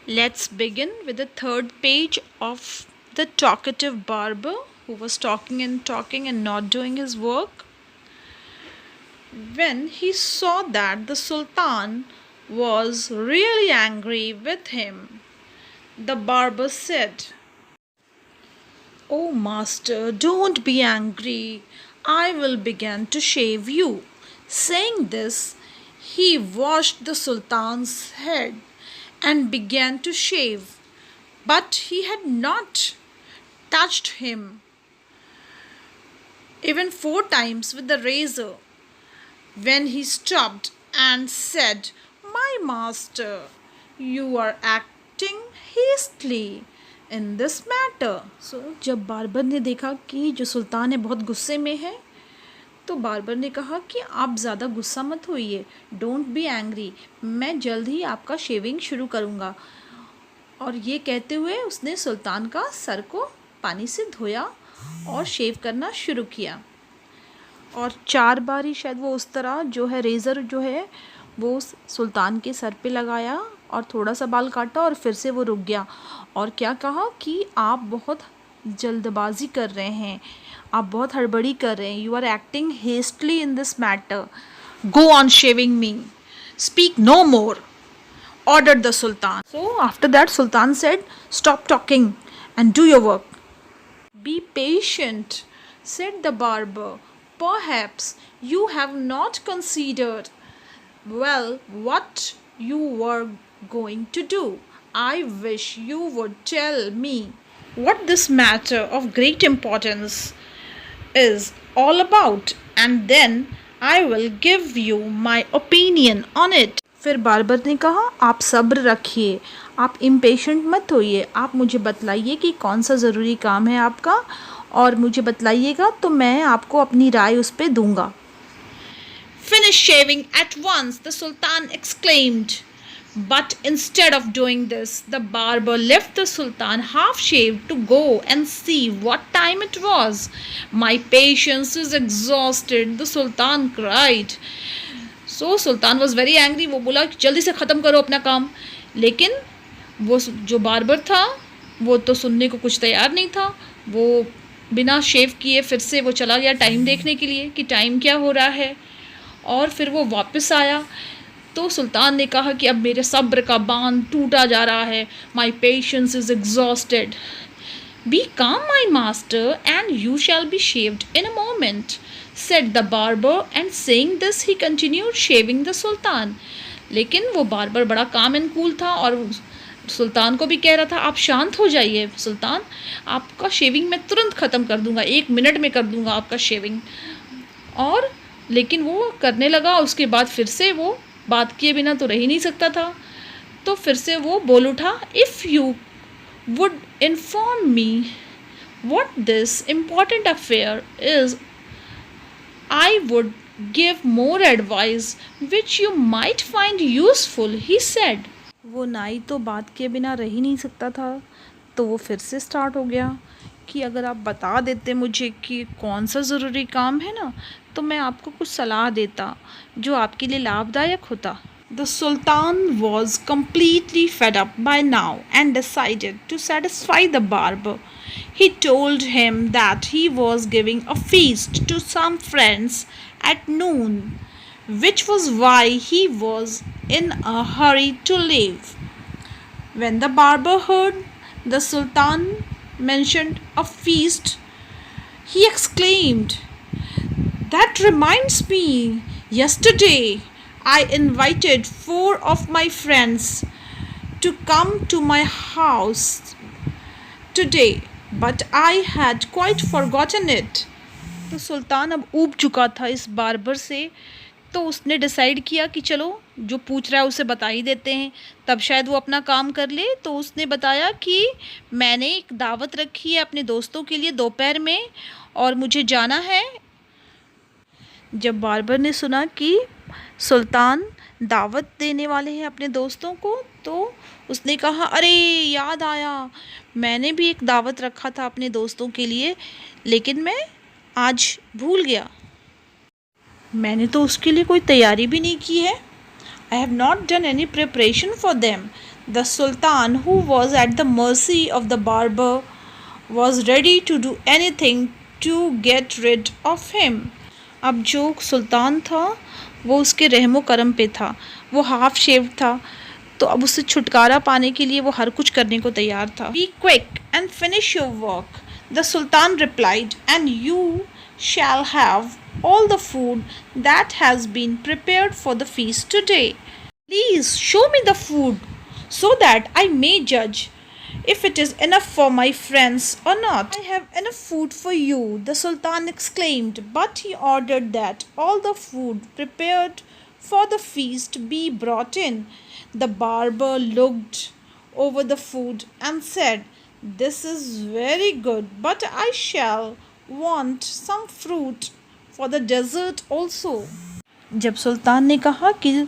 Let's begin with the third page of the talkative barber who was talking and not doing his work. When he saw that the Sultan was really angry with him, the barber said, "Oh, master, don't be angry. I will begin to shave you." Saying this, he washed the Sultan's head and began to shave. But he had not touched him even 4 times with the razor when he stopped and said, "My master, you are acting hastily in this matter." जब barber ने देखा कि जो सुल्तान है बहुत गुस्से में है, तो बार्बर ने कहा कि आप ज़्यादा गुस्सा मत होइए, डोंट बी एंग्री, मैं जल्द ही आपका शेविंग शुरू करूँगा। और ये कहते हुए उसने सुल्तान का सर को पानी से धोया और शेव करना शुरू किया। और 4 बार ही शायद वो उस तरह जो है रेज़र जो है वो सुल्तान के सर पे लगाया और थोड़ा सा बाल काटा और फिर से वो रुक गया। और क्या कहा कि आप बहुत जल्दबाजी कर रहे हैं, आप बहुत हड़बड़ी कर रहे हैं, you are acting hastily in this matter, go on shaving me, speak no more, ordered the Sultan. So after that, Sultan said, "Stop talking and do your work." "Be patient," said the barber. "Perhaps you have not considered well what you were going to do. I wish you would tell me what this matter of great importance is all about, and then I will give you my opinion on it." फिर barber ने कहा, "आप सब्र रखिए, आप impatient मत होइए, आप मुझे बतलाइए कि कौन सा ज़रूरी काम है आपका और मुझे बतलाइएगा तो मैं आपको अपनी राय उस पर दूंगा." "Finish shaving at once," the Sultan exclaimed. But instead of doing this, the barber left the Sultan half shaved to go and see what time it was. "My patience is exhausted," the Sultan cried. So Sultan was very angry. वो बोला कि जल्दी से ख़त्म करो अपना काम। लेकिन वो जो बार्बर था वो तो सुनने को कुछ तैयार नहीं था। वो बिना शेव किए फिर से वो चला गया टाइम देखने के लिए कि टाइम क्या हो रहा है। और फिर वो वापस आया तो सुल्तान ने कहा कि अब मेरे सब्र का बांध टूटा जा रहा है। "My patience is exhausted." "Be calm, my master, and you shall be shaved in a moment," said the barber, and saying this he continued shaving the Sultan. लेकिन वो बार्बर बड़ा काम एंड कूल था और सुल्तान को भी कह रहा था, "आप शांत हो जाइए सुल्तान, आपका शेविंग मैं तुरंत ख़त्म कर दूंगा, 1 मिनट में कर दूंगा आपका शेविंग।" और लेकिन वो करने लगा। उसके बाद फिर से वो बात किए बिना तो रह ही नहीं सकता था, तो फिर से वो बोल उठा, "if you would inform me what this important affair is, I would give more advice which you might find useful," he said. वो नाई तो बात के बिना रह ही नहीं सकता था, तो वो फिर से स्टार्ट हो गया कि अगर आप बता देते मुझे कि कौन सा ज़रूरी काम है ना, तो मैं आपको कुछ सलाह देता जो आपके लिए लाभदायक होता। The Sultan was completely fed up by now and decided to satisfy the barber. He told him that he was giving a feast to some friends at noon, which was why he was in a hurry to leave. When the barber heard the Sultan mentioned a feast, he exclaimed, "That reminds me, yesterday I invited 4 of my friends to come to my house today, but I had quite forgotten it." तो सुल्तान अब ऊब चुका था इस barber से, तो उसने decide किया कि चलो जो पूछ रहा है उसे बता ही देते हैं, तब शायद वो अपना काम कर ले। तो उसने बताया कि मैंने एक दावत रखी है अपने दोस्तों के लिए दोपहर में और मुझे जाना है। जब बार्बर ने सुना कि सुल्तान दावत देने वाले हैं अपने दोस्तों को, तो उसने कहा, "अरे याद आया, मैंने भी एक दावत रखा था अपने दोस्तों के लिए, लेकिन मैं आज भूल गया, मैंने तो उसके लिए कोई तैयारी भी नहीं की है। I have not done any preparation for them. The Sultan, who was at the mercy of the barber, was ready to do anything to get rid of him. अब जो सुल्तान था वो उसके रहमो करम पे था, वो हाफ शेव था, तो अब उससे छुटकारा पाने के लिए वो हर कुछ करने को तैयार था. Be quick and finish your work, the Sultan replied, and you shall have all the food that has been prepared for the feast today. Please show me the food so that I may judge if it is enough for my friends or not. I have enough food for you, the Sultan exclaimed, but he ordered that all the food prepared for the feast be brought in. The barber looked over the food and said, "This is very good, but I shall want some fruit for the dessert also." जब सुल्तान ने कहा कि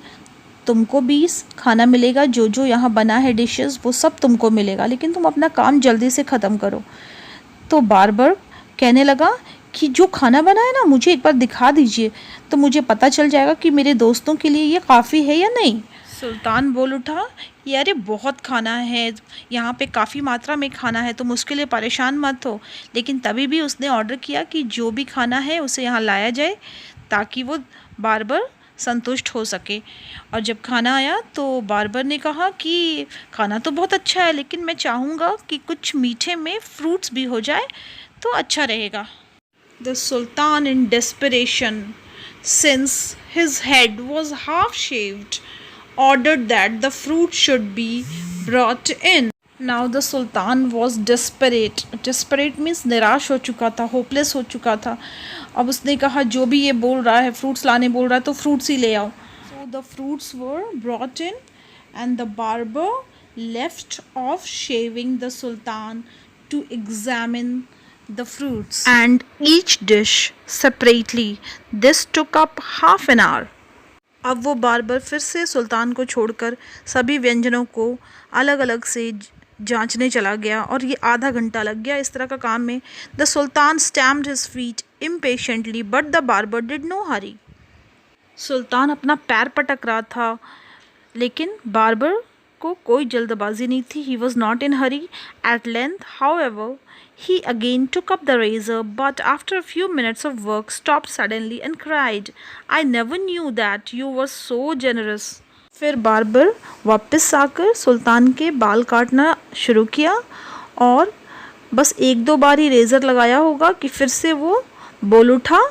तुमको भी खाना मिलेगा, जो जो यहाँ बना है डिशेस वो सब तुमको मिलेगा, लेकिन तुम अपना काम जल्दी से ख़त्म करो, तो बार्बर कहने लगा कि जो खाना बना है ना मुझे एक बार दिखा दीजिए, तो मुझे पता चल जाएगा कि मेरे दोस्तों के लिए ये काफ़ी है या नहीं. सुल्तान बोल उठा, यार बहुत खाना है, यहाँ पे काफ़ी मात्रा में खाना है, तुम उसके लिए परेशान मत हो. लेकिन तभी भी उसने ऑर्डर किया कि जो भी खाना है उसे यहाँ लाया जाए ताकि वो बार्बर संतुष्ट हो सके. और जब खाना आया तो बार्बर ने कहा कि खाना तो बहुत अच्छा है, लेकिन मैं चाहूँगा कि कुछ मीठे में फ्रूट्स भी हो जाए तो अच्छा रहेगा. The sultan in desperation, since his head was half shaved, ordered that the fruit should be brought in. Now the Sultan was desperate. Desperate means निराश हो चुका था, hopeless हो चुका था. अब उसने कहा जो भी ये बोल रहा है, फ्रूट्स लाने बोल रहा है, तो फ्रूट्स ही ले आओ. So the fruits were brought in and the barber left off shaving the Sultan to examine the fruits and each dish separately. This took up half an hour. अब वो बार्बर फिर से सुल्तान को छोड़कर सभी व्यंजनों को अलग अलग से जांचने चला गया और ये आधा घंटा लग गया इस तरह का काम में. The sultan stamped his feet impatiently but the barber did no hurry. सुल्तान अपना पैर पटक रहा था, लेकिन बार्बर को कोई जल्दबाजी नहीं थी. He was not in hurry. At length however he again took up the razor, but after a few minutes of work stopped suddenly and cried, "I never knew that you were so generous." फिर barber वापस आकर सुल्तान के बाल काटना शुरू किया और बस एक दो बार ही रेज़र लगाया होगा कि फिर से वो बोल उठा,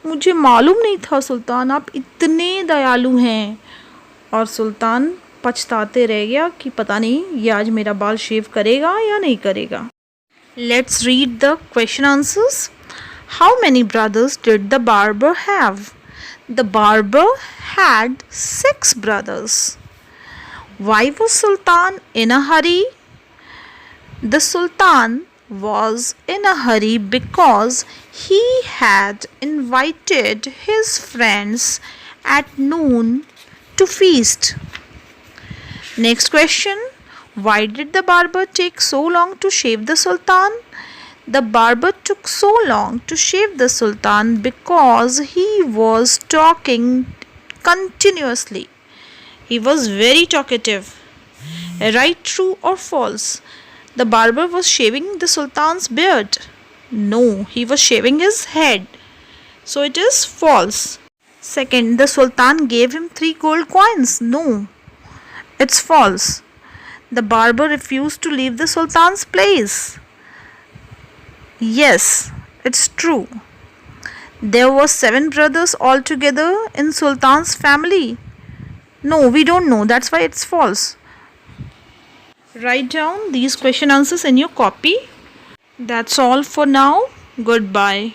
मुझे मालूम नहीं था सुल्तान आप इतने दयालु हैं. और सुल्तान पछताते रह गया कि पता नहीं ये आज मेरा बाल शेव करेगा या नहीं करेगा. Let's read the question answers. How many brothers did the barber have? The barber had 6 brothers. Why was Sultan in a hurry? The Sultan was in a hurry because he had invited his friends at noon to feast. Next question. Why did the barber take so long to shave the Sultan? The barber took so long to shave the Sultan because he was talking continuously. He was very talkative. Right, true or false? The barber was shaving the Sultan's beard. No, he was shaving his head. So it is false. Second, the Sultan gave him 3 gold coins. No, it's false. The barber refused to leave the Sultan's place. Yes, it's true. There were 7 brothers altogether in Sultan's family. No, we don't know. That's why it's false. Write down these question answers in your copy. That's all for now. Goodbye.